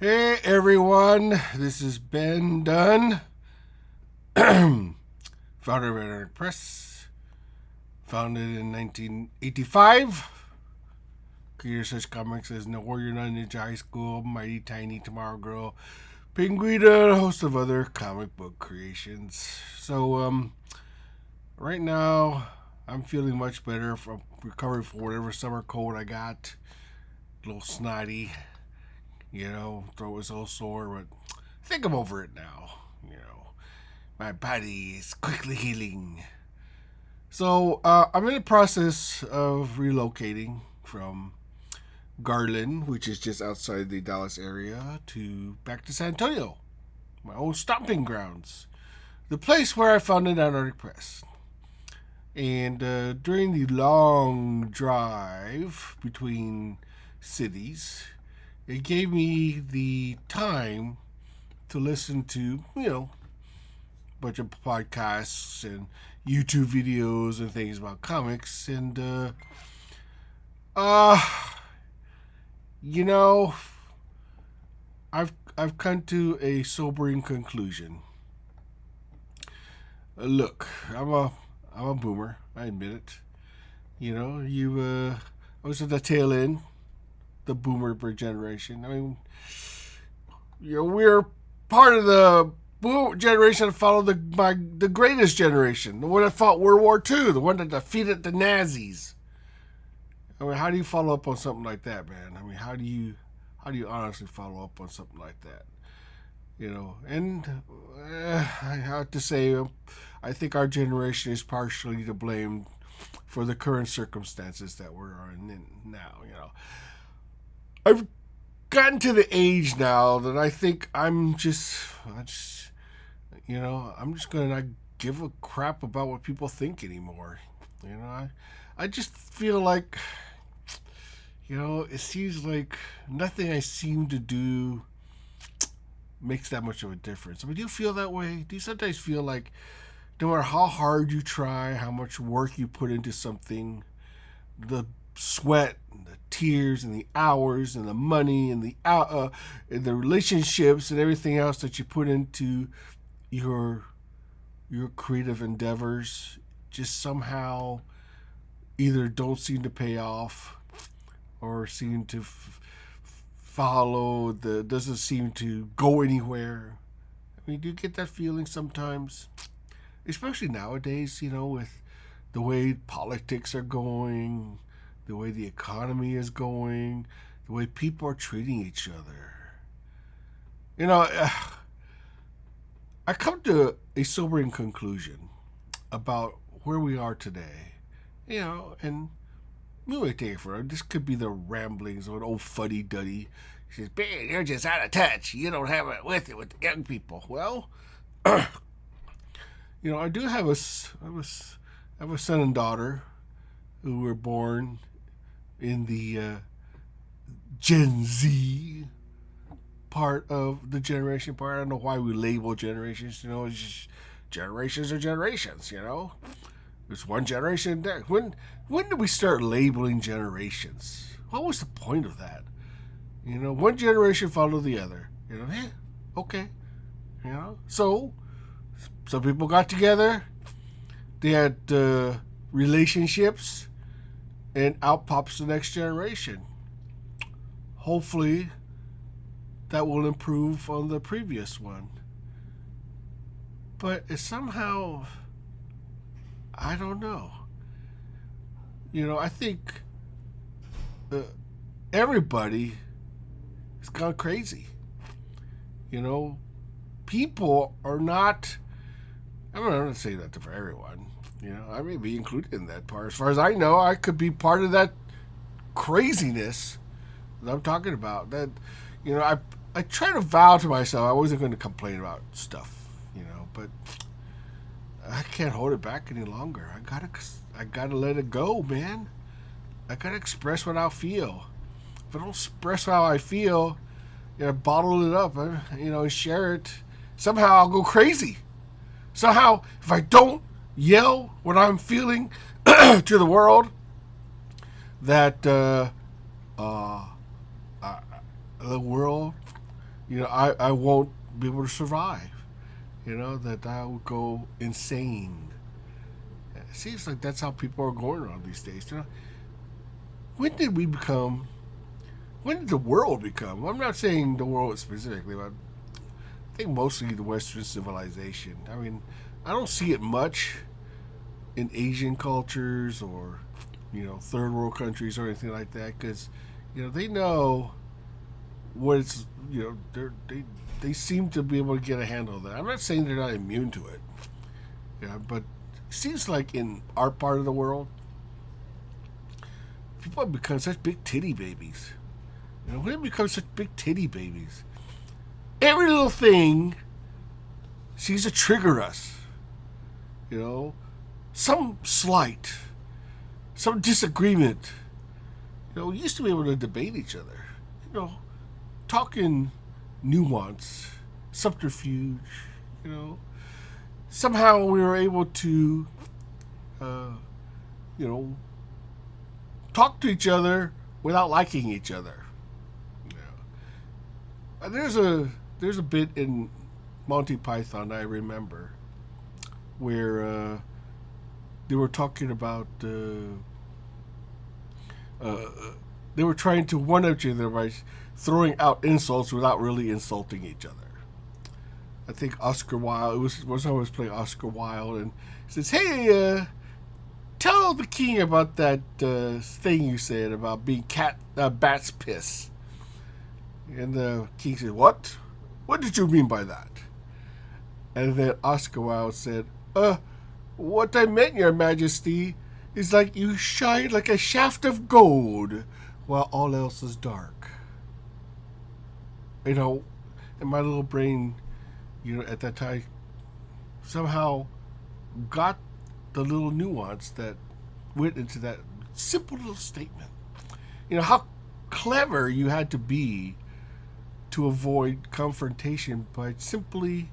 Hey everyone, this is Ben Dunn, founder of Anarch Press, founded in 1985. Creator such comics as No Warrior Nun Ninja High School, Mighty Tiny Tomorrow Girl, Pinguida, and a host of other comic book creations. So, right now, I'm feeling much better from recovering from whatever summer cold I got. A little snotty. Throat was all sore, but I think I'm over it now. My body is quickly healing. So, I'm in the process of relocating from Garland, which is just outside the Dallas area, back to San Antonio, my old stomping grounds, the place where I founded Anarch Press. And during the long drive between cities, it gave me the time to listen to, a bunch of podcasts and YouTube videos and things about comics. And, I've come to a sobering conclusion. Look, I'm a boomer. I admit it. I was at the tail end, the boomer generation. I mean, we're part of the boomer generation that followed the greatest generation, the one that fought World War II, the one that defeated the Nazis. I mean, how do you follow up on something like that, man? I mean, how do you honestly follow up on something like that? And I have to say, I think our generation is partially to blame for the current circumstances that we're in now. I've gotten to the age now that I think I'm just gonna not give a crap about what people think anymore. I just feel like, it seems like nothing I seem to do makes that much of a difference. I mean, do you feel that way? Do you sometimes feel like no matter how hard you try, how much work you put into something, the sweat and the tears and the hours and the money and the relationships and everything else that you put into your creative endeavors just somehow either don't seem to pay off or seem to doesn't seem to go anywhere. I mean, do you get that feeling sometimes? Especially nowadays, with the way politics are going, the way the economy is going, the way people are treating each other. I come to a sobering conclusion about where we are today. And we may take it for this could be the ramblings of an old fuddy-duddy. He says, "Ben, you're just out of touch. You don't have it with you with the young people." Well, I do have a son and daughter who were born in the Gen Z part of the generation part. I don't know why we label generations. It's just generations are generations. There's one generation there. When did we start labeling generations? What was the point of that? One generation followed the other. Okay. So some people got together. They had relationships, and out pops the next generation. Hopefully, that will improve on the previous one. But it's somehow, I don't know. I think everybody has gone crazy. People are not. I'm not going to say that for everyone. I may be included in that part. As far as I know, I could be part of that craziness that I'm talking about. That, I try to vow to myself I wasn't going to complain about stuff. But I can't hold it back any longer. I gotta let it go, man. I gotta express what I feel. If I don't express how I feel, bottle it up, and share it, somehow I'll go crazy. Somehow, if I don't yell what I'm feeling to the world, that the world I won't be able to survive. That I would go insane. It seems like that's how people are going around these days. When did we become? When did the world become? I'm not saying the world specifically, but I think mostly the Western civilization. I mean, I don't see it much in Asian cultures or third world countries or anything like that because they know what it's they seem to be able to get a handle of that. I'm not saying they're not immune to it, but it seems like in our part of the world, people have become such big titty babies. When they become such big titty babies, every little thing seems to trigger us. Some slight, some disagreement. We used to be able to debate each other. Talking nuance, subterfuge. Somehow we were able to, talk to each other without liking each other. There's a bit in Monty Python I remember where they were talking about they were trying to one up each other by throwing out insults without really insulting each other. I think Oscar Wilde, I was playing Oscar Wilde, and he says, "Hey, tell the king about that thing you said about being bat's piss." And the king said, "What? What did you mean by that?" And then Oscar Wilde said, "What I meant, your majesty, is like you shine like a shaft of gold while all else is dark." And my little brain, at that time, somehow got the little nuance that went into that simple little statement. How clever you had to be to avoid confrontation by simply,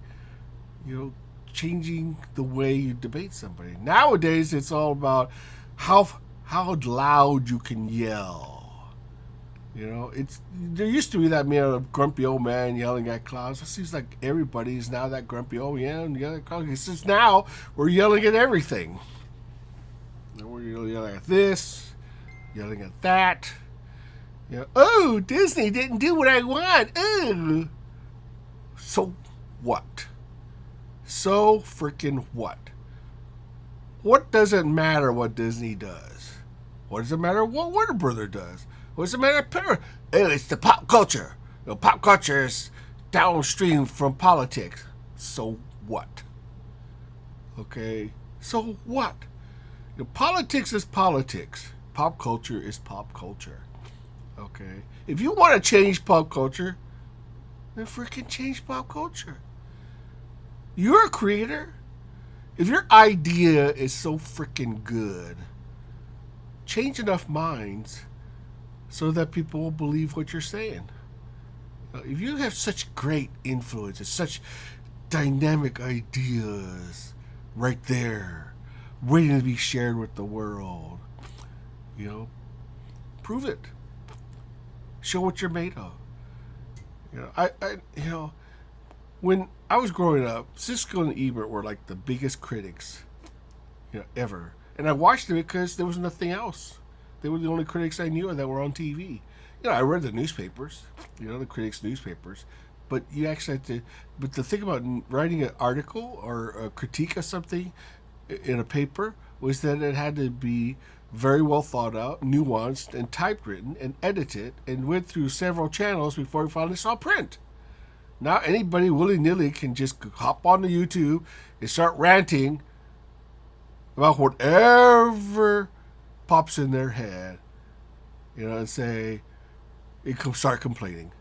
changing the way you debate somebody. Nowadays, it's all about how loud you can yell. There used to be that grumpy old man yelling at clouds. It seems like everybody is now that grumpy old man yelling at clouds. It's just now we're yelling at everything. We're yelling at this, yelling at that. Oh, Disney didn't do what I want. Oh. So what? So freaking what? What does it matter what Disney does? What does it matter what Warner Brother does? What does it matter? It's the pop culture. Pop culture is downstream from politics. So what? Okay? So what? Politics is politics. Pop culture is pop culture. Okay? If you want to change pop culture, then freaking change pop culture. You're a creator. If your idea is so freaking good, change enough minds so that people will believe what you're saying. If you have such great influences, such dynamic ideas right there, waiting to be shared with the world, prove it. Show what you're made of. When I was growing up, Siskel and Ebert were like the biggest critics, ever. And I watched them because there was nothing else. They were the only critics I knew that were on TV. I read the newspapers, the critics' newspapers. But you actually had to. But the thing about writing an article or a critique of something in a paper was that it had to be very well thought out, nuanced, and typewritten, and edited, and went through several channels before we finally saw print. Now anybody willy-nilly can just hop onto YouTube and start ranting about whatever pops in their head, and say, start complaining.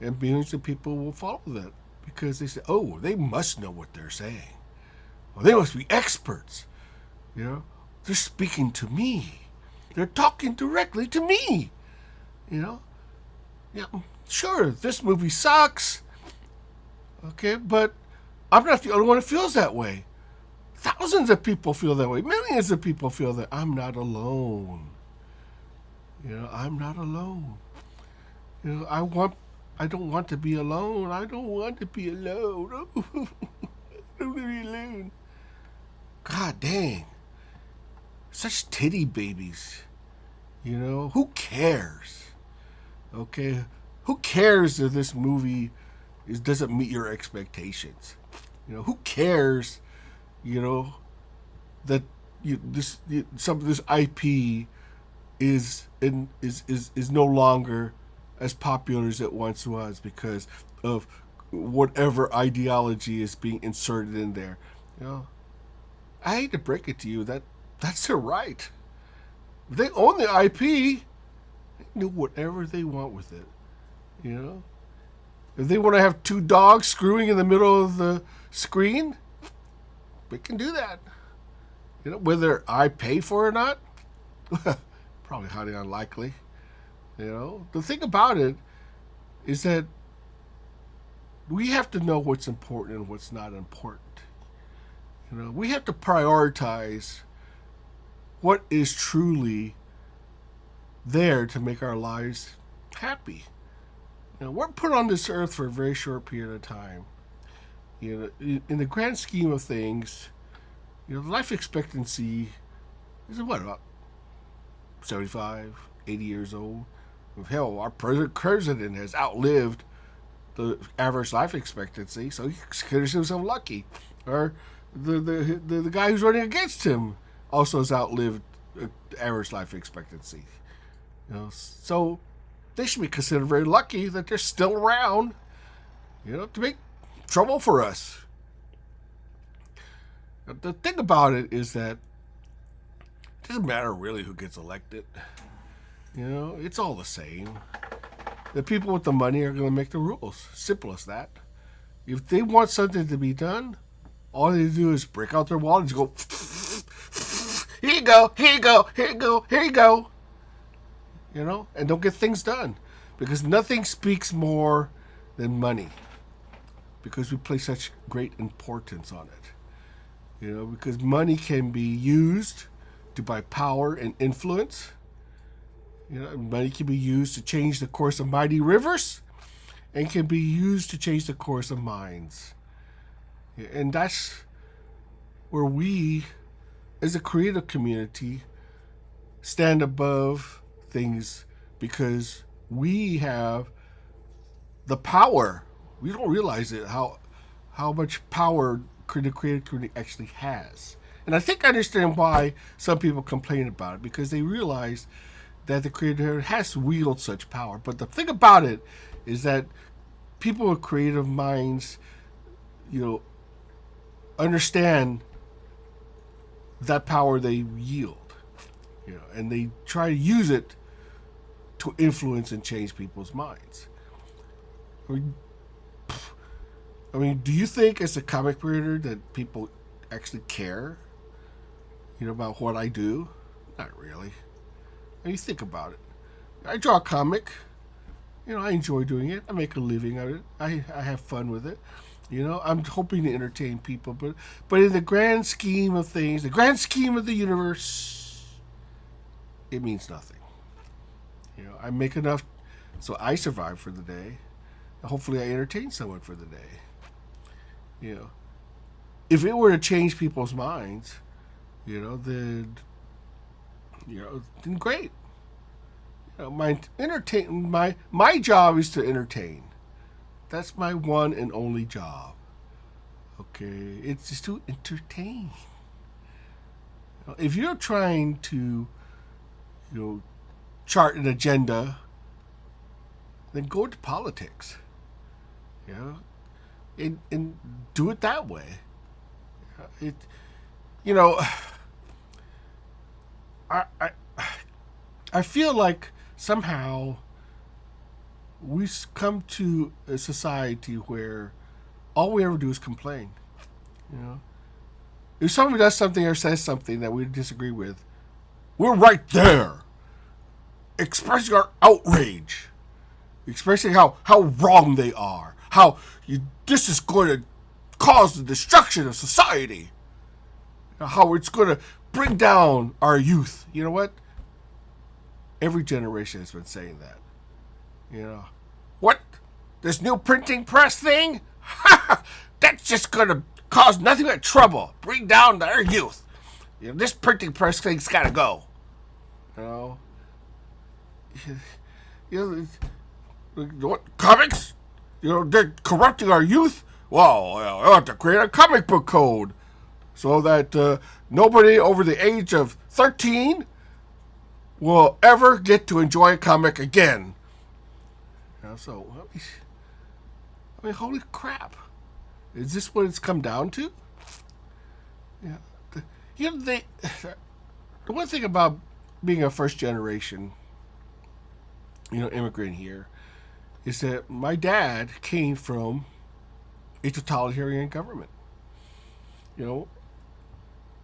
And millions of people will follow that because they say, oh, they must know what they're saying. Well, they must be experts. They're speaking to me. They're talking directly to me. Yeah, sure, this movie sucks. Okay, but I'm not the only one who feels that way. Thousands of people feel that way. Millions of people feel that. I'm not alone. I'm not alone. I want I don't want to be alone. I don't want to be alone. I don't want to be alone. God dang. Such titty babies. You know, who cares? Okay? Who cares if this movie doesn't meet your expectations? You know, who cares, you know, that some of this IP is no longer as popular as it once was because of whatever ideology is being inserted in there. You know, I hate to break it to you that that's their right. If they own the IP, they can do whatever they want with it. You know, if they want to have two dogs screwing in the middle of the screen, they can do that. You know, whether I pay for it or not, probably highly unlikely. You know, the thing about it is that we have to know what's important and what's not important. You know, we have to prioritize what is truly there to make our lives happy. You know, we're put on this earth for a very short period of time. You know, in the grand scheme of things, you know, life expectancy is what, about 75, 80 years old? Hell, our president has outlived the average life expectancy, so he considers himself lucky. Or the guy who's running against him also has outlived the average life expectancy. You know, so they should be considered very lucky that they're still around, you know, to make trouble for us. The thing about it is that it doesn't matter really who gets elected. You know, it's all the same. The people with the money are going to make the rules. Simple as that. If they want something to be done, all they do is break out their wallet and go, here you go, here you go, here you go, here you go. You know, and don't get things done. Because nothing speaks more than money. Because we place such great importance on it. You know, because money can be used to buy power and influence. You know, money can be used to change the course of mighty rivers and can be used to change the course of minds. And that's where we, as a creative community, stand above things because we have the power. We don't realize it, how much power the creative community actually has. And I think I understand why some people complain about it, because they realize that the creator has to wield such power. But the thing about it is that people with creative minds, you know, understand that power they yield, you know, and they try to use it to influence and change people's minds. I mean, do you think as a comic creator that people actually care, you know, about what I do? Not really. I mean, think about it. I draw a comic. You know, I enjoy doing it. I make a living out of it. I have fun with it. You know, I'm hoping to entertain people. But in the grand scheme of things, the grand scheme of the universe, it means nothing. You know, I make enough so I survive for the day. And hopefully I entertain someone for the day. You know, if it were to change people's minds, you know, then great. You know, my job is to entertain. That's my one and only job. Okay, it's just to entertain. You know, if you're trying to, you know, chart an agenda, then go into politics. You know, and do it that way. It, you know, I feel like somehow we've come to a society where all we ever do is complain. You know, if someone does something or says something that we disagree with, we're right there, expressing our outrage, expressing how wrong they are, this is going to cause the destruction of society, how it's going to bring down our youth. You know what? Every generation has been saying that. You know, what? This new printing press thing, that's just gonna cause nothing but trouble. Bring down our youth. This printing press thing's gotta go. You know, what comics? They're corrupting our youth. Well, I have to create a comic book code so that nobody over the age of 13 will ever get to enjoy a comic again. I mean, holy crap! Is this what it's come down to? Yeah, the one thing about being a first generation, immigrant here, is that my dad came from a totalitarian government.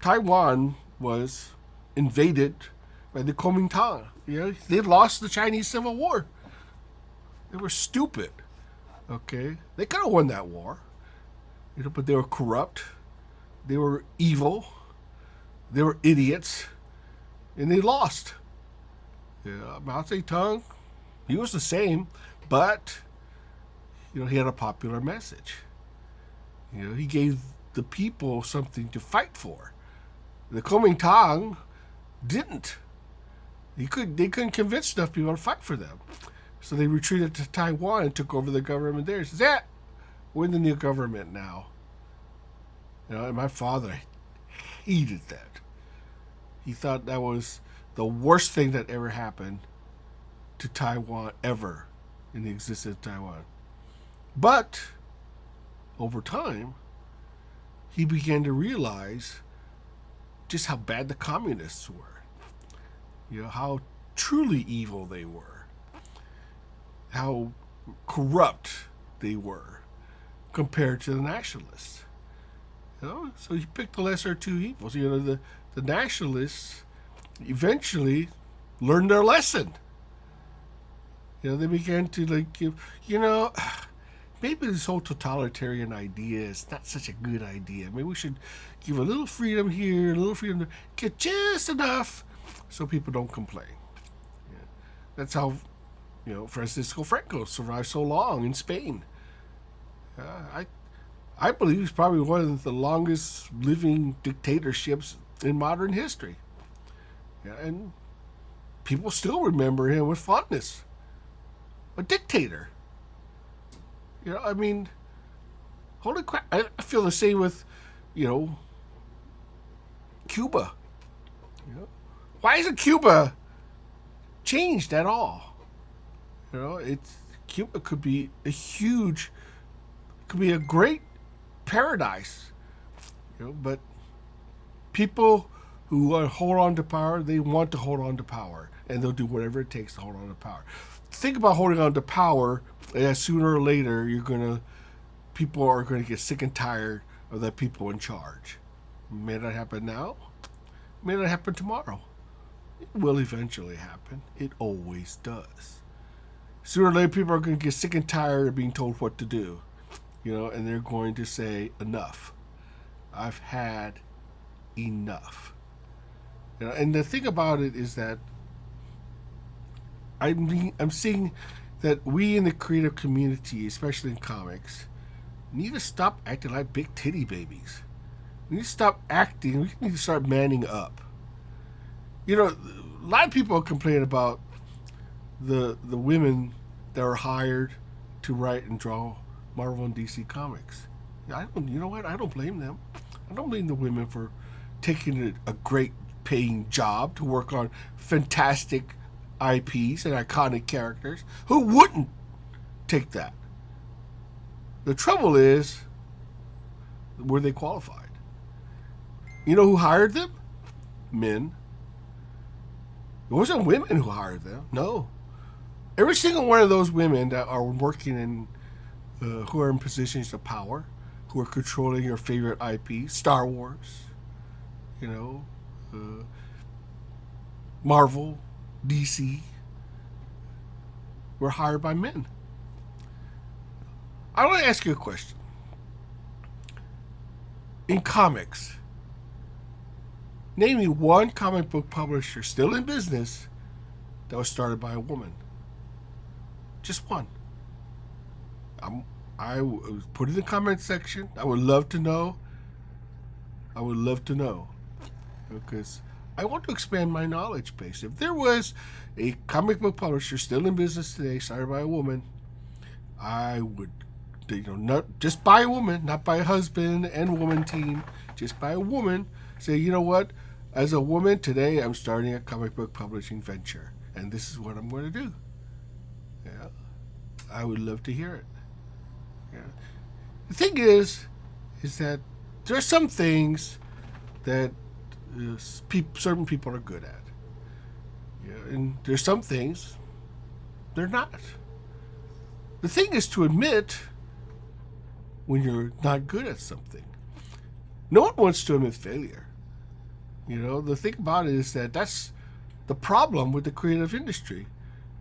Taiwan was invaded by the Kuomintang. They lost the Chinese Civil War. They were stupid. Okay, they could have won that war. But they were corrupt. They were evil. They were idiots, and they lost. Mao Zedong, he was the same, but he had a popular message. He gave the people something to fight for. The Kuomintang didn't. They couldn't convince enough people to fight for them. So they retreated to Taiwan and took over the government there. He says, yeah, we're in the new government now. And my father hated that. He thought that was the worst thing that ever happened to Taiwan ever in the existence of Taiwan. But over time, he began to realize just how bad the communists were. How truly evil they were. How corrupt they were compared to the nationalists. So he picked the lesser of two evils. The nationalists eventually learned their lesson. They began to maybe this whole totalitarian idea is not such a good idea. Maybe we should give a little freedom here, a little freedom there, get just enough so people don't complain. That's how, Francisco Franco survived so long in Spain. I believe he's probably one of the longest living dictatorships in modern history. And people still remember him with fondness. A dictator. Holy crap. I feel the same with, Cuba. Why isn't Cuba changed at all? Cuba could be a great paradise. But people who want to hold on to power, they want to hold on to power, and they'll do whatever it takes to hold on to power. Think about holding on to power, and sooner or later people are going to get sick and tired of the people in charge. May not happen now, may not happen tomorrow. It will eventually happen. It always does. Sooner or later, people are going to get sick and tired of being told what to do, and they're going to say, enough. I've had enough. And the thing about it is that I'm seeing that we in the creative community, especially in comics, need to stop acting like big titty babies. We need to stop acting. We need to start manning up. A lot of people complain about the women that are hired to write and draw Marvel and DC comics. I don't blame them. I don't blame the women for taking a great paying job to work on fantastic IPs and iconic characters. Who wouldn't take that? The trouble is, were they qualified? Who hired them? Men. It wasn't women who hired them. No. Every single one of those women that are working in, who are in positions of power, who are controlling your favorite IP, Star Wars, Marvel, DC, were hired by men. I want to ask you a question. In comics, name me one comic book publisher still in business that was started by a woman. Just one. I'm I put it in the comment section. I would love to know. I would love to know because I want to expand my knowledge base. If there was a comic book publisher still in business today, started by a woman, I would, not just by a woman, not by a husband and woman team, just by a woman. Say, you know what? As a woman today, I'm starting a comic book publishing venture, and this is what I'm going to do. Yeah, I would love to hear it. Yeah. The thing is that there are some things that certain people are good at. Yeah, and there's some things they're not. The thing is to admit when you're not good at something. No one wants to admit failure. The thing about it is that that's the problem with the creative industry,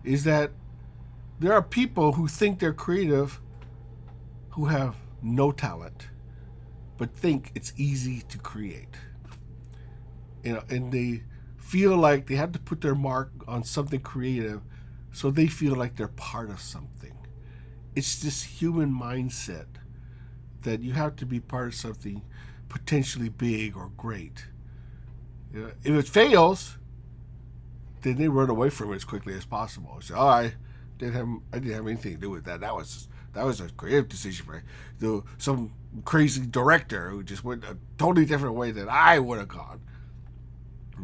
is that there are people who think they're creative who have no talent, but think it's easy to create. And they feel like they have to put their mark on something creative, so they feel like they're part of something. It's this human mindset that you have to be part of something potentially big or great. If it fails, then they run away from it as quickly as possible. So, I didn't have anything to do with that. That was a creative decision for some crazy director who just went a totally different way than I would have gone.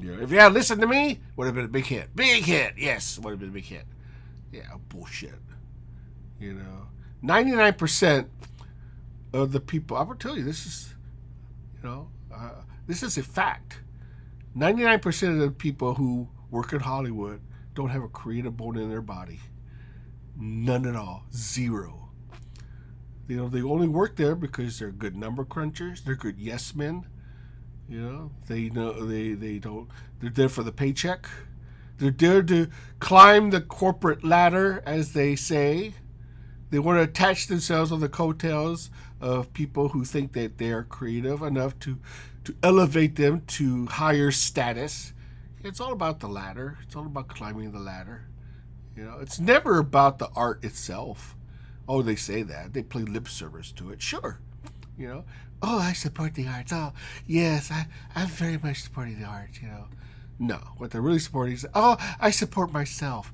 If you had listened to me, would have been a big hit. Big hit, yes, would have been a big hit. Yeah, bullshit. 99% of the people. I will tell you, this is, this is a fact. 99% of the people who work in Hollywood don't have a creative bone in their body. None at all. Zero. They only work there because they're good number crunchers. They're good yes men. They don't. They're there for the paycheck. They're there to climb the corporate ladder, as they say. They want to attach themselves on the coattails of people who think that they are creative enough to elevate them to higher status. It's all about the ladder. It's all about climbing the ladder. It's never about the art itself. Oh, they say that. They play lip service to it. Sure. Oh, I support the arts. Oh, yes, I'm very much supporting the arts, No, what they're really supporting is, oh, I support myself.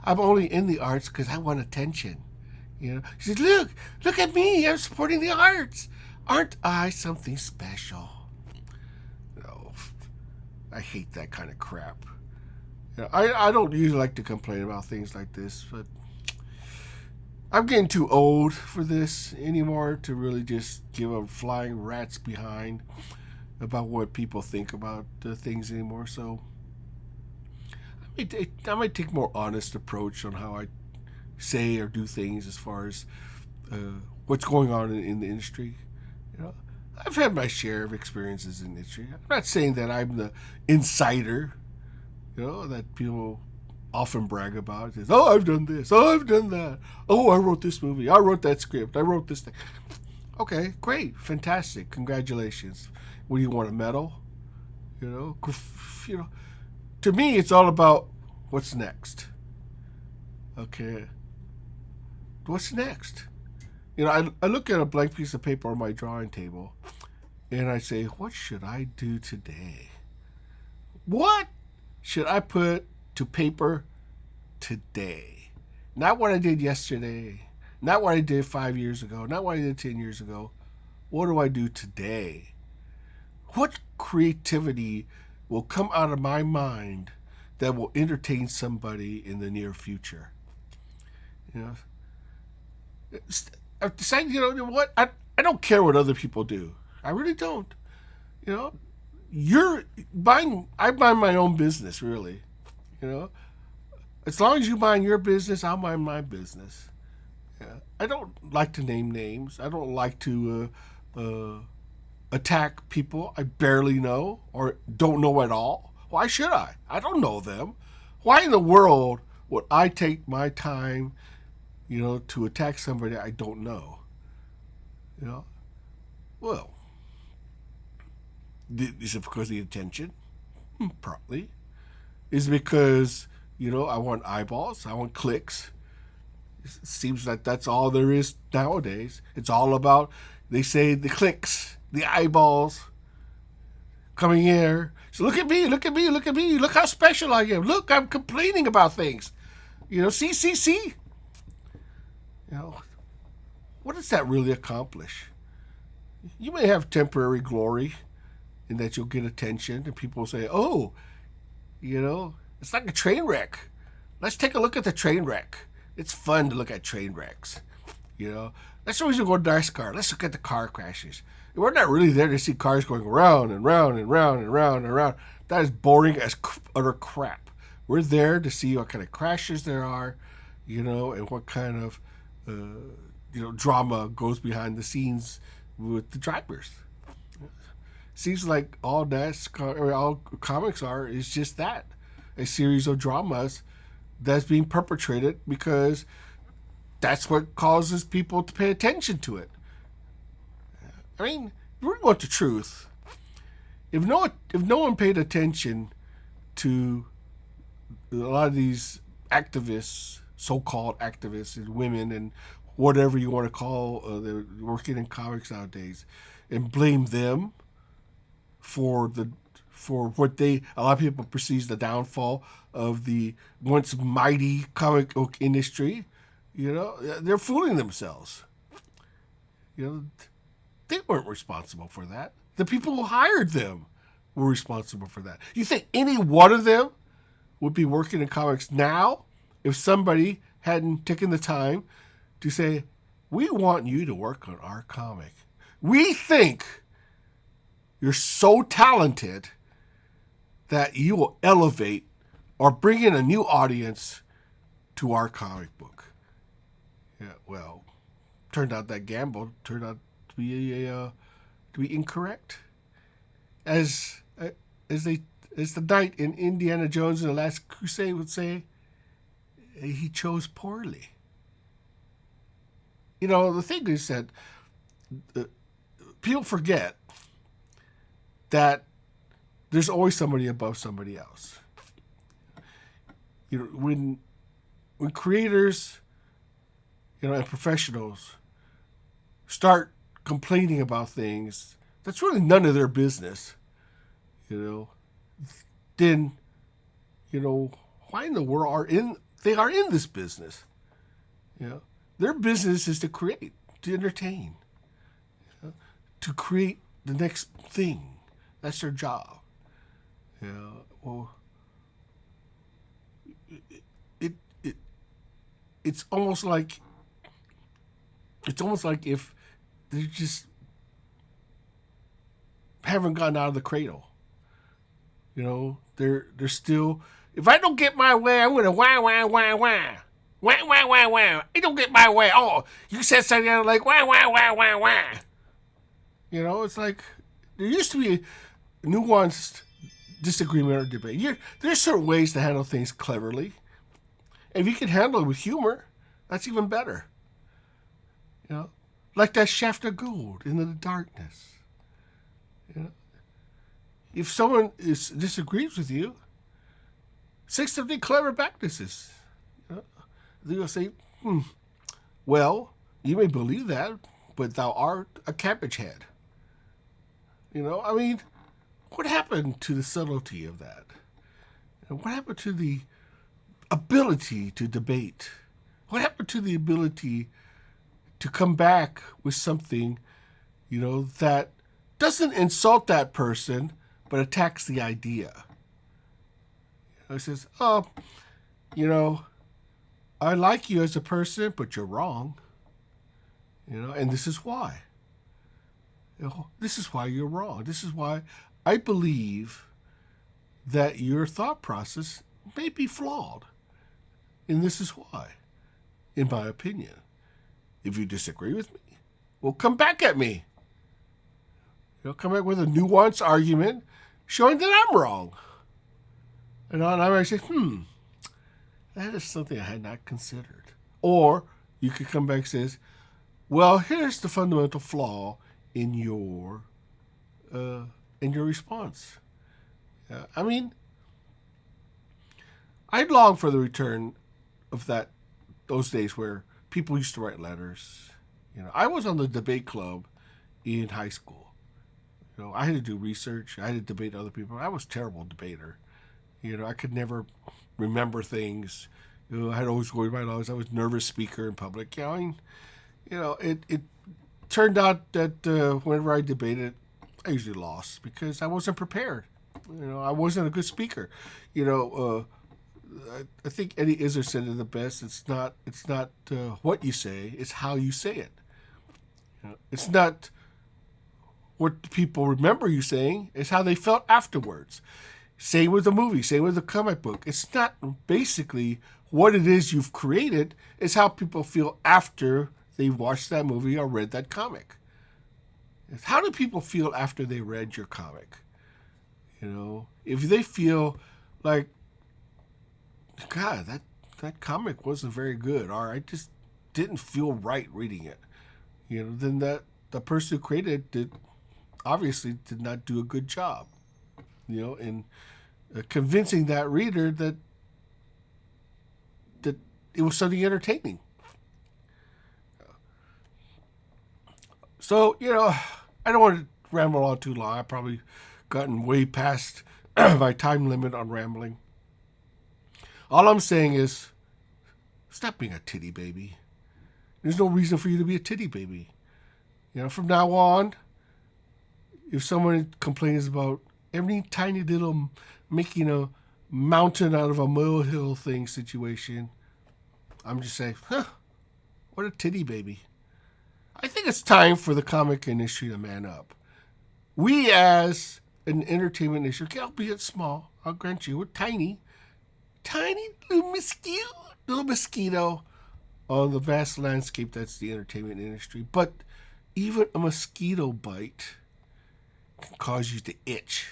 I'm only in the arts because I want attention. She said, look at me. I'm supporting the arts. Aren't I something special? No, I hate that kind of crap. I don't usually like to complain about things like this, but I'm getting too old for this anymore to really just give a flying rat's behind about what people think about things anymore. So I might take a more honest approach on how I say or do things as far as what's going on in the industry. I've had my share of experiences in the industry. I'm not saying that I'm the insider, that people often brag about. It's, oh, I've done this. Oh, I've done that. Oh, I wrote this movie. I wrote that script. I wrote this thing. Okay, great, fantastic. Congratulations. What do you want, a medal? To me, it's all about what's next. Okay, what's next? I look at a blank piece of paper on my drawing table, and I say, what should I do today? What should I put to paper today? Not what I did yesterday, not what I did 5 years ago, not what I did 10 years ago. What do I do today? What creativity will come out of my mind that will entertain somebody in the near future? I've decided, what? I don't care what other people do. I really don't. I mind my own business, really. As long as you mind your business, I'll mind my business. Yeah. I don't like to name names. I don't like to attack people I barely know or don't know at all. Why should I? I don't know them. Why in the world would I take my time, to attack somebody I don't know? Well, is it because of the attention? Probably. Is it because, I want eyeballs? I want clicks? It seems like that's all there is nowadays. It's all about, they say, the clicks, the eyeballs coming here. So look at me, look at me, look at me. Look how special I am. Look, I'm complaining about things. See. You know, what does that really accomplish? You may have temporary glory in that you'll get attention, and people will say, oh, it's like a train wreck. Let's take a look at the train wreck. It's fun to look at train wrecks. That's the reason we go to NASCAR. Let's look at the car crashes. We're not really there to see cars going round and round and round and round and round. That is boring as utter crap. We're there to see what kind of crashes there are, and what kind of, drama goes behind the scenes with the drivers. Seems like all NASCAR or all comics is just that, a series of dramas that's being perpetrated because that's what causes people to pay attention to it. I mean, if we want the truth, if no one paid attention to a lot of these activists, so-called activists, and women, and whatever you want to call they're working in comics nowadays, and blame them for what a lot of people perceive the downfall of the once mighty comic book industry, they're fooling themselves. They weren't responsible for that. The people who hired them were responsible for that. You think any one of them would be working in comics now if somebody hadn't taken the time to say, we want you to work on our comic. We think you're so talented that you will elevate or bring in a new audience to our comic book. Yeah, well, turned out that gamble turned out to be incorrect. As the knight in Indiana Jones in the Last Crusade would say, he chose poorly. The thing is that people forget that there's always somebody above somebody else. When creators, and professionals start complaining about things that's really none of their business, then, why in the world they are in this business? Their business is to create, to entertain, to create the next thing. That's their job. It's almost like if they just haven't gotten out of the cradle. They're still. If I don't get my way, I'm gonna wah wah wah wah. Wah, wah, wah, wah. I don't get my way. Oh, you said something like wah, wah, wah, wah, wah. It's like there used to be a nuanced disagreement or debate. There's certain ways to handle things cleverly. And if you can handle it with humor, that's even better. Like that shaft of gold in the darkness. If someone disagrees with you, say something clever back to this. They'll say, well, you may believe that, but thou art a cabbage head. What happened to the subtlety of that? What happened to the ability to debate? What happened to the ability to come back with something, that doesn't insult that person, but attacks the idea? It says, I like you as a person, but you're wrong. And this is why. This is why you're wrong. This is why I believe that your thought process may be flawed. And this is why, in my opinion. If you disagree with me, well, come back at me. Come back with a nuanced argument showing that I'm wrong. And I might say, that is something I had not considered. Or you could come back and say, well, here's the fundamental flaw in your response. I'd long for the return of those days where people used to write letters. I was on the debate club in high school. I had to do research. I had to debate other people. I was a terrible debater. I could never remember things. I had always worried about it. I was a nervous speaker in public. It turned out that whenever I debated, I usually lost because I wasn't prepared. I wasn't a good speaker. I think Eddie Izzard said it the best. It's not what you say; it's how you say it. It's not what people remember you saying; it's how they felt afterwards. Same with the movie. Same with the comic book. It's not basically what it is you've created; it's how people feel after they've watched that movie or read that comic. How do people feel after they read your comic? If they feel like, God, that comic wasn't very good, or I just didn't feel right reading it, then the person who created it obviously did not do a good job, in convincing that reader that it was something entertaining. So, I don't want to ramble on too long. I've probably gotten way past my time limit on rambling. All I'm saying is, stop being a titty baby. There's no reason for you to be a titty baby. From now on, if someone complains about every tiny little making a mountain out of a molehill thing situation, I'm just saying, what a titty baby. I think it's time for the comic industry to man up. We as an entertainment industry, albeit small, I'll grant you, we're tiny little mosquito on the vast landscape that's the entertainment industry. But even a mosquito bite can cause you to itch.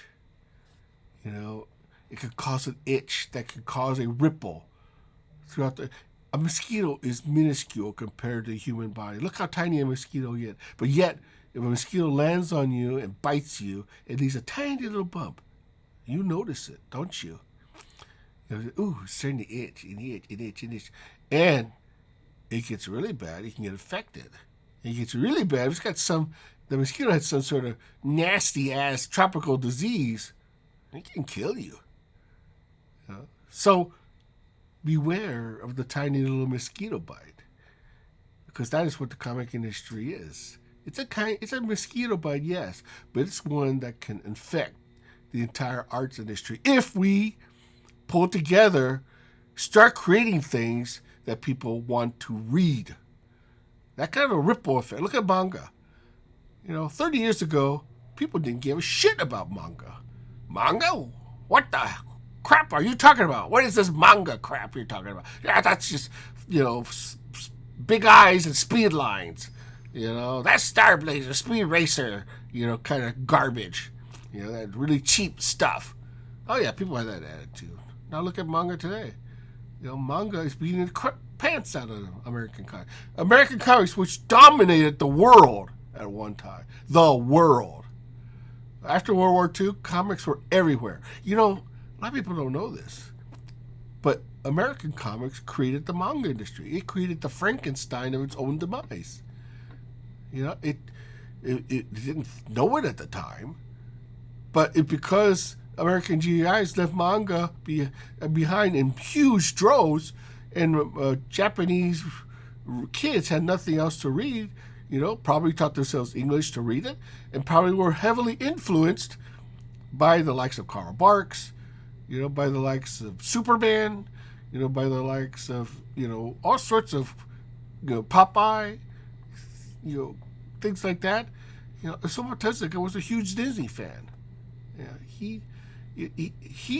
It could cause an itch that could cause a ripple throughout a mosquito is minuscule compared to the human body. Look how tiny a mosquito is. But yet, if a mosquito lands on you and bites you, it leaves a tiny little bump. You notice it, don't you? Ooh, it's starting to itch and itch and itch and itch. And it gets really bad. It can get infected. It gets really bad. If the mosquito had some sort of nasty-ass tropical disease, it can kill you. So beware of the tiny little mosquito bite, because that is what the comic industry is. It's a mosquito bite, yes, but it's one that can infect the entire arts industry if we pull together, start creating things that people want to read. That kind of a ripple effect. Look at manga. 30 years ago, people didn't give a shit about manga. Manga? What the crap are you talking about? What is this manga crap you're talking about? Yeah, that's just, big eyes and speed lines. That's Star Blazer, Speed Racer, kind of garbage. That really cheap stuff. Oh, yeah, people have that attitude. Now look at manga today. Manga is beating the pants out of American comics. American comics, which dominated the world at one time. The world. After World War II, comics were everywhere. A lot of people don't know this, but American comics created the manga industry. It created the Frankenstein of its own demise. It didn't know it at the time, but because American GIs left manga behind in huge droves, and Japanese kids had nothing else to read, probably taught themselves English to read it, and probably were heavily influenced by the likes of Karl Barks, by the likes of Superman, by the likes of, all sorts of, Popeye, things like that. Osamu Tezuka was a huge Disney fan. He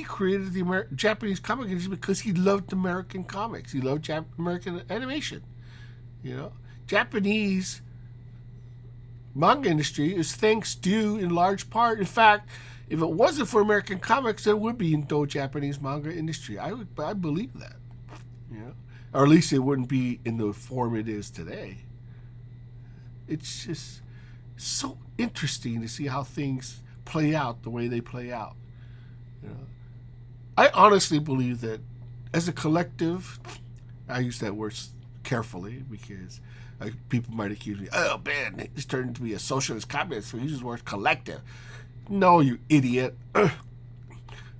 created the Japanese comic industry because he loved American comics. He loved American animation. Japanese manga industry is thanks due in large part. In fact, if it wasn't for American comics, there would be no Japanese manga industry. I believe that. Or at least it wouldn't be in the form it is today. It's just so interesting to see how things play out the way they play out. I honestly believe that as a collective, I use that word carefully because people might accuse me, oh, Ben, he's turned into be a socialist communist, so he uses the word collective. No, you idiot.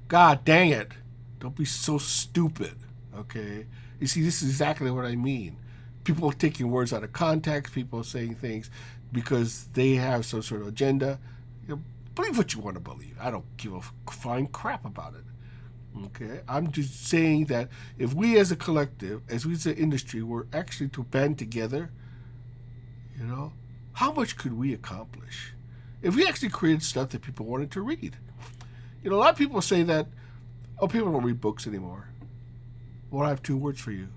God dang it. Don't be so stupid, okay? You see, this is exactly what I mean. People are taking words out of context, people are saying things because they have some sort of agenda. Believe what you want to believe. I don't give a flying crap about it. Okay, I'm just saying that if we as a collective, as we as an industry, were actually to band together, how much could we accomplish? If we actually created stuff that people wanted to read. A lot of people say that, oh, people don't read books anymore. Well, I have two words for you.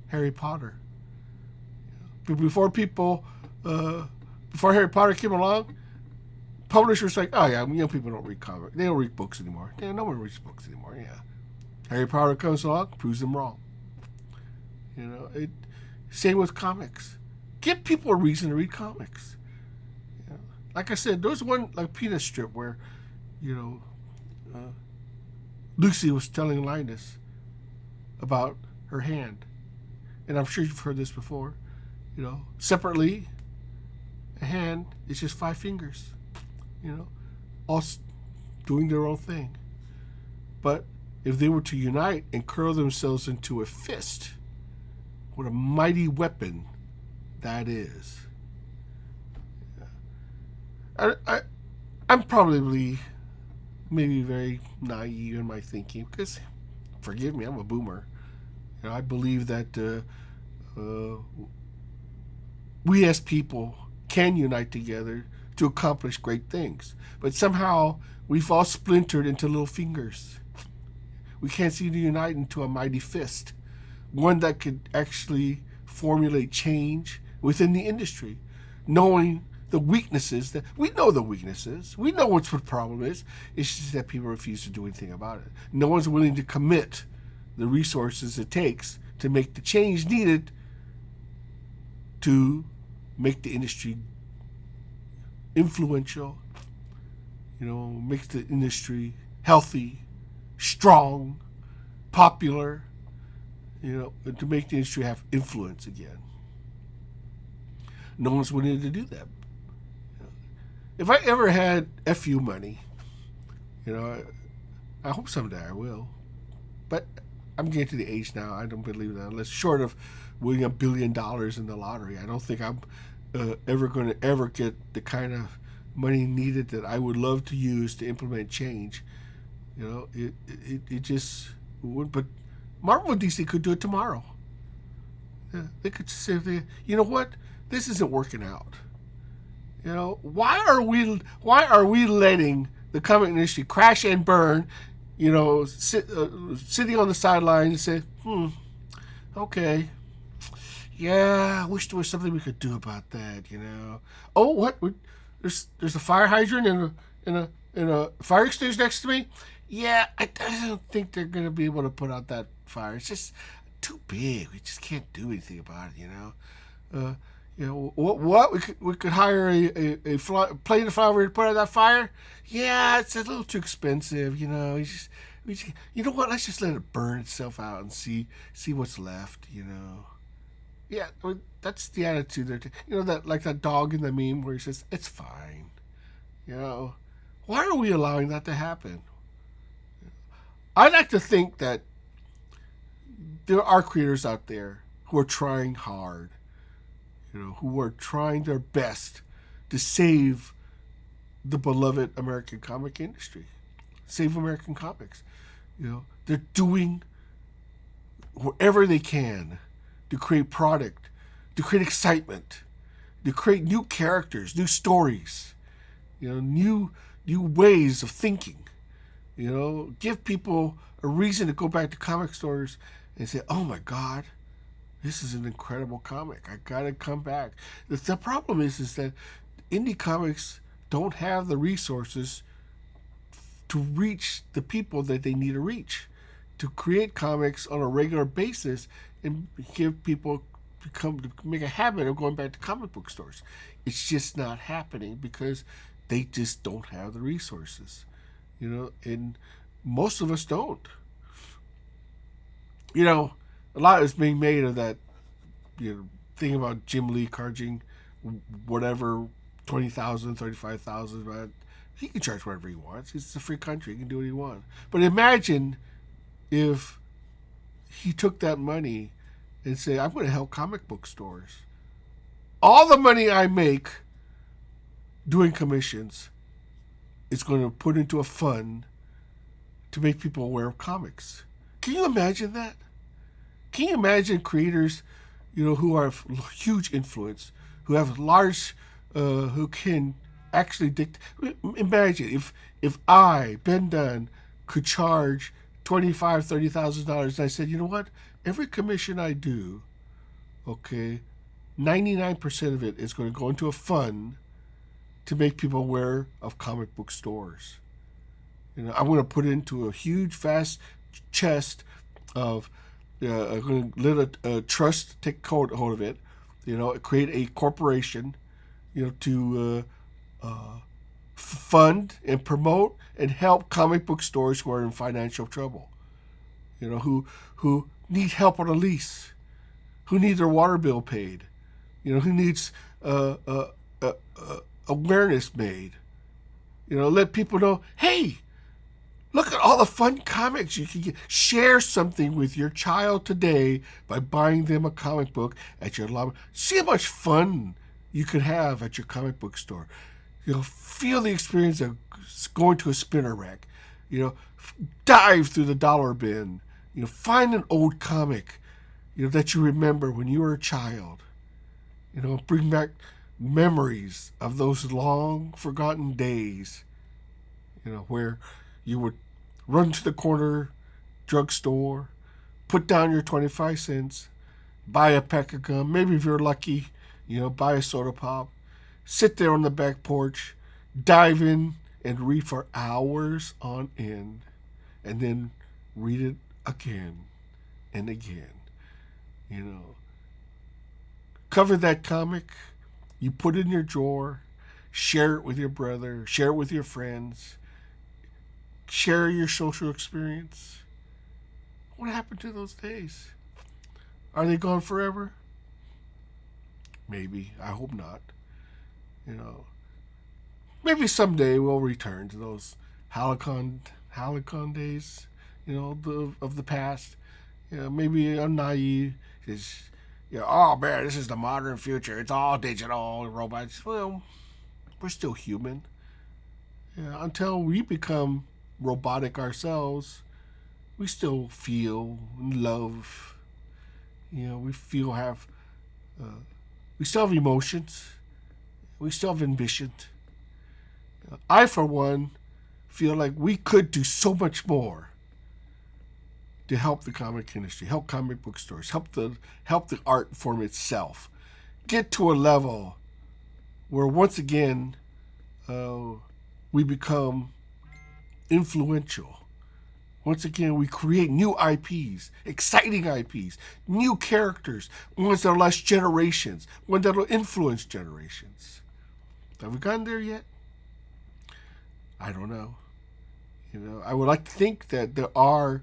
Harry Potter. Before Harry Potter came along, publishers were like, oh yeah, young people don't read comics. They don't read books anymore. Yeah, no one reads books anymore. Yeah, Harry Potter comes along, proves them wrong. Same with comics. Give people a reason to read comics. Like I said, there was one like peanut strip where, Lucy was telling Linus about her hand, and I'm sure you've heard this before. Separately, a hand is just 5 fingers. All doing their own thing. But if they were to unite and curl themselves into a fist, what a mighty weapon that is. I'm probably maybe very naive in my thinking because, forgive me, I'm a boomer. I believe that we as people can unite together to accomplish great things. But somehow we've all splintered into little fingers. We can't seem to unite into a mighty fist, one that could actually formulate change within the industry, knowing the weaknesses. That we know the weaknesses. We know what the problem is. It's just that people refuse to do anything about it. No one's willing to commit the resources it takes to make the change needed to make the industry influential, makes the industry healthy, strong, popular, to make the industry have influence again. No one's willing to do that. If I ever had FU money, I hope someday I will. But I'm getting to the age now, I don't believe that, unless short of winning $1 billion in the lottery. I don't think I'm ever going to ever get the kind of money needed that I would love to use to implement change. It just would. But Marvel and DC could do it tomorrow. Yeah, they could say, you know what, this isn't working out. Why are we letting the comic industry crash and burn? Sitting on the sidelines and say, okay. Yeah, I wish there was something we could do about that. Oh, what? There's a fire hydrant and a fire extinguisher next to me. Yeah, I don't think they're gonna be able to put out that fire. It's just too big. We just can't do anything about it. What? We could hire a plane to fly over to put out that fire. Yeah, it's a little too expensive. You know what? Let's just let it burn itself out and see what's left. Yeah, that's the attitude there. That like that dog in the meme where he says, it's fine. Why are we allowing that to happen? I like to think that there are creators out there who are trying hard, who are trying their best to save the beloved American comic industry, save American comics. They're doing whatever they can to create product, to create excitement, to create new characters, new stories, new ways of thinking. Give people a reason to go back to comic stores and say, oh my God, this is an incredible comic. I gotta come back. The problem is that indie comics don't have the resources to reach the people that they need to reach, to create comics on a regular basis and give people make a habit of going back to comic book stores. It's just not happening because they just don't have the resources, and most of us don't. A lot is being made of that thing about Jim Lee charging whatever 20,000, 35,000, but he can charge whatever he wants. It's a free country. He can do what he wants. But imagine if he took that money and said, I'm going to help comic book stores. All the money I make doing commissions is going to put into a fund to make people aware of comics. Can you imagine that? Can you imagine creators, who have huge influence, who have large, who can actually imagine if I, Ben Dunn, could charge $25,000, $30,000, and I said, you know what? Every commission I do, okay, 99% of it is going to go into a fund to make people aware of comic book stores. I'm going to put it into a huge, vast chest of, I'm going to let a trust take hold of it, create a corporation, to fund and promote and help comic book stores who are in financial trouble, who need help on a lease, who need their water bill paid, who needs awareness made. Let people know, hey, look at all the fun comics you can get. Share something with your child today by buying them a comic book at your library. See how much fun you could have at your comic book store. Feel the experience of going to a spinner rack. Dive through the dollar bin. Find an old comic, that you remember when you were a child. Bring back memories of those long forgotten days, where you would run to the corner drugstore, put down your 25 cents, buy a pack of gum, maybe if you're lucky, buy a soda pop, sit there on the back porch, dive in and read for hours on end, and then read it again and again. Cover that comic, you put it in your drawer, share it with your brother, share it with your friends, share your social experience. What happened to those days? Are they gone forever? Maybe. I hope not. Maybe someday we'll return to those Halcyon days, of the past. Maybe I'm naive. Oh man, this is the modern future. It's all digital robots. Well, we're still human. Until we become robotic ourselves, we still feel and love. We still have emotions. We still have ambition. I, for one, feel like we could do so much more to help the comic industry, help comic book stores, help the art form itself, get to a level where once again we become influential. Once again, we create new IPs, exciting IPs, new characters, ones that'll last generations, ones that'll influence generations. Have we gotten there yet? I don't know. I would like to think that there are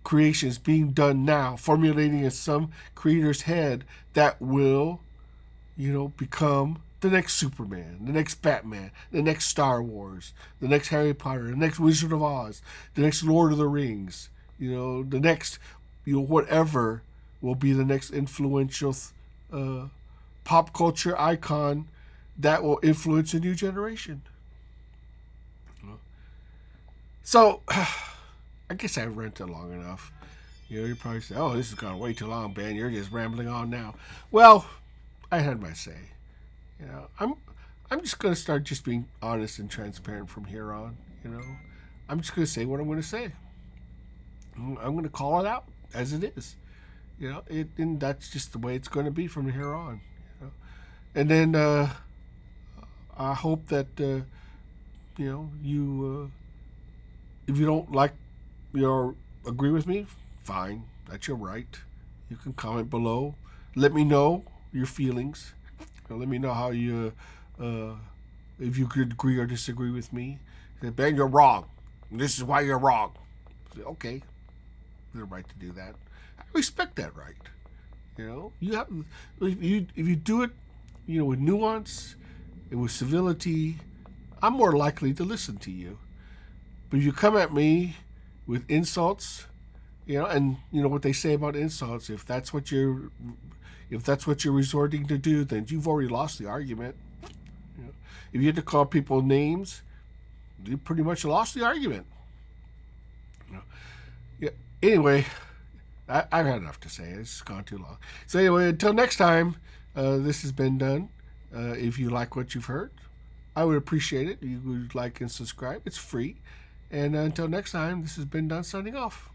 creations being done now, formulating in some creator's head that will, become the next Superman, the next Batman, the next Star Wars, the next Harry Potter, the next Wizard of Oz, the next Lord of the Rings, the next, whatever will be the next influential pop culture icon that will influence a new generation. So, I guess I ranted long enough. You probably say, oh, this has gone way too long, Ben. You're just rambling on now. Well, I had my say. I'm just going to start just being honest and transparent from here on. I'm just going to say what I'm going to say. I'm going to call it out as it is. And that's just the way it's going to be from here on. And then I hope that you if you don't like or agree with me, fine. That's your right. You can comment below. Let me know your feelings. Let me know how you, if you could agree or disagree with me. Say, Ben, you're wrong. This is why you're wrong. Say, okay, you have the right to do that. I respect that right. You have if you do it, with nuance and with civility, I'm more likely to listen to you. But if you come at me with insults, and what they say about insults, if that's what you're resorting to do, then you've already lost the argument. If you had to call people names, you pretty much lost the argument. Yeah. Anyway, I've had enough to say. It's gone too long. So anyway, until next time, this has been done. If you like what you've heard, I would appreciate it. You would like and subscribe. It's free. And until next time, this has been done signing off.